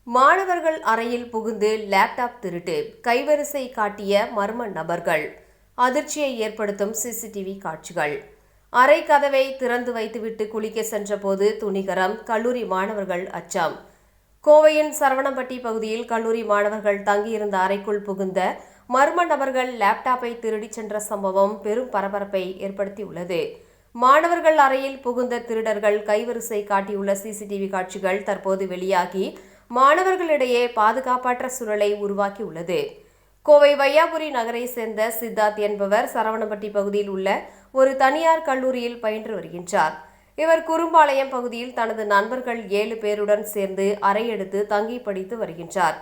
மாணவர்கள் அறையில் புகுந்து லேப்டாப் திருட்டு, கைவரிசை காட்டிய மர்ம நபர்கள். அதிர்ச்சியை ஏற்படுத்தும் சிசிடிவி காட்சிகள். அறை கதவை திறந்து வைத்துவிட்டு குளிக்க சென்றபோது துணிகரம், கல்லூரி மாணவர்கள் அச்சம். கோவையின் சரவணம்பட்டி பகுதியில் கல்லூரி மாணவர்கள் தங்கியிருந்த அறைக்குள் புகுந்த மர்ம நபர்கள் லேப்டாப்பை திருடிச் சென்ற சம்பவம் பெரும் பரபரப்பை ஏற்படுத்தியுள்ளது. மாணவர்கள் அறையில் புகுந்த திருடர்கள் கைவரிசை காட்டியுள்ள சிசிடிவி காட்சிகள் தற்போது வெளியாகி மாணவர்களிடையே பாதுகாப்பற்ற சூழலை உருவாக்கியுள்ளது. கோவை வையாபுரி நகரை சேர்ந்த சித்தார்த் என்பவர் சரவணம்பட்டி பகுதியில் உள்ள ஒரு தனியார் கல்லூரியில் பயின்று வருகின்றார். இவர் குறும்பாளையம் பகுதியில் தனது நண்பர்கள் 7 பேருடன் சேர்ந்து அறை எடுத்து தங்கி படித்து வருகின்றார்.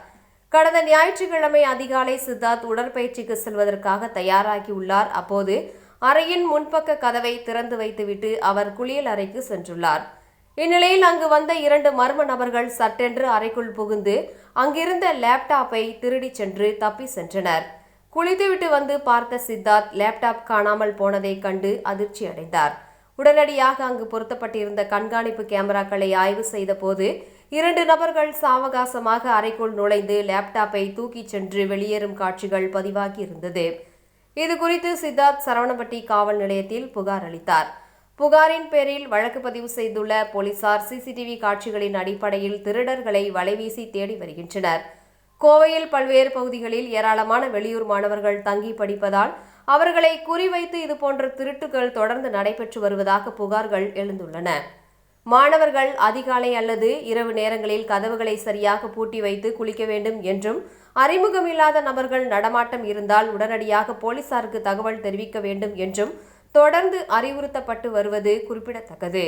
கடந்த ஞாயிற்றுக்கிழமை அதிகாலை சித்தார்த் உடற்பயிற்சிக்கு செல்வதற்காக தயாராகியுள்ளார். அப்போது அறையின் முன்பக்க கதவை திறந்து வைத்துவிட்டு அவர் குளியல் அறைக்கு சென்றுள்ளார். இந்நிலையில் அங்கு வந்த 2 மர்ம நபர்கள் சட்டென்று அறைக்குள் புகுந்து அங்கிருந்த லேப்டாப்பை திருடிச் சென்று தப்பி சென்றனர். குளித்துவிட்டு வந்து பார்த்த சித்தார்த் லேப்டாப் காணாமல் போனதை கண்டு அதிர்ச்சி அடைந்தார். உடனடியாக அங்கு பொருத்தப்பட்டிருந்த கண்காணிப்பு கேமராக்களை ஆய்வு செய்த போது 2 நபர்கள் சாவகாசமாக அறைக்குள் நுழைந்து லேப்டாப்பை தூக்கிச் சென்று வெளியேறும் காட்சிகள் பதிவாகி இருந்தது. இதுகுறித்து சித்தார்த் சரவணம்பட்டி காவல் நிலையத்தில் புகார் அளித்தார். புகாரின் பேரில் வழக்கு பதிவு செய்துள்ள போலீசார் சிசிடிவி காட்சிகளின் அடிப்படையில் திருடர்களை வலைவீசி தேடி வருகின்றனர். கோவையில் பல்வேறு பகுதிகளில் ஏராளமான வெளியூர் மாணவர்கள் தங்கி படிப்பதால் அவர்களை குறிவைத்து இதுபோன்ற திருட்டுகள் தொடர்ந்து நடைபெற்று வருவதாக புகார்கள் எழுந்துள்ளன. மாணவர்கள் அதிகாலை அல்லது இரவு நேரங்களில் கதவுகளை சரியாக பூட்டி வைத்து குளிக்க வேண்டும் என்றும், அறிமுகமில்லாத நபர்கள் நடமாட்டம் இருந்தால் உடனடியாக போலீசாருக்கு தகவல் தெரிவிக்க வேண்டும் என்றும் தொடர்ந்து அறிவுறுத்தப்பட்டு வருவது குறிப்பிடத்தக்கது.